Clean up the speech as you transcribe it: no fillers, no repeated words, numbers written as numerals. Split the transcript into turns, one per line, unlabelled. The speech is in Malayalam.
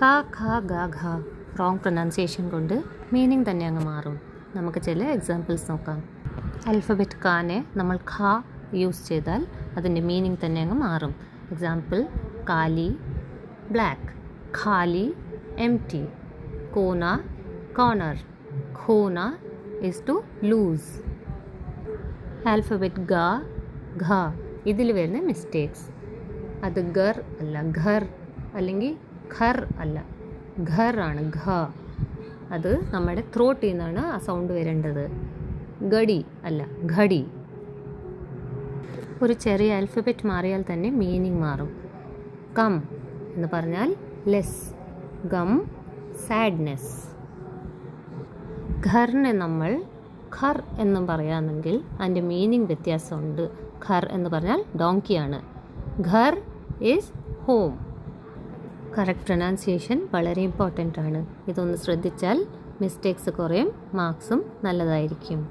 ക ഖ ഗ ഘ റോങ് പ്രൊനൗൺസിയേഷൻ കൊണ്ട് മീനിങ് തന്നെ അങ്ങ് മാറും. നമുക്ക് ചില എക്സാമ്പിൾസ് നോക്കാം. ആൽഫബറ്റ് കാനെ നമ്മൾ ഖ യൂസ് ചെയ്താൽ അതിൻ്റെ മീനിങ് തന്നെ അങ്ങ് മാറും. എക്സാമ്പിൾ കാലി ബ്ലാക്ക്, ഖാലി empty, കോന കോർണർ, ഖോന is to lose. ആൽഫബറ്റ് ഗ ഘ ഇതിൽ വരുന്ന മിസ്റ്റേക്സ്, അത് ഗർ അല്ല ഘർ, അല്ലെങ്കിൽ ഖർ അല്ല ഘർ ആണ്, ഘ. അത് നമ്മുടെ ത്രോട്ടിൽ നിന്നാണ് ആ സൗണ്ട് വരേണ്ടത്. ഗടി അല്ല ഘടി. ഒരു ചെറിയ ആൽഫബറ്റ് മാറിയാൽ തന്നെ മീനിങ് മാറും. കം എന്ന് പറഞ്ഞാൽ ലെസ്, ഗം സാഡ്നെസ്. ഘറിനെ നമ്മൾ ഖർ എന്നും പറയാമെങ്കിൽ അതിൻ്റെ മീനിങ് വ്യത്യാസമുണ്ട്. ഖർ എന്ന് പറഞ്ഞാൽ ഡോങ്കിയാണ്, ഘർ ഈസ് ഹോം. കറക്റ്റ് പ്രൊനൗൺസിയേഷൻ വളരെ ഇമ്പോർട്ടൻ്റ് ആണ്. ഇതൊന്ന് ശ്രദ്ധിച്ചാൽ മിസ്റ്റേക്സ് കുറയും, മാർക്സും നല്ലതായിരിക്കും.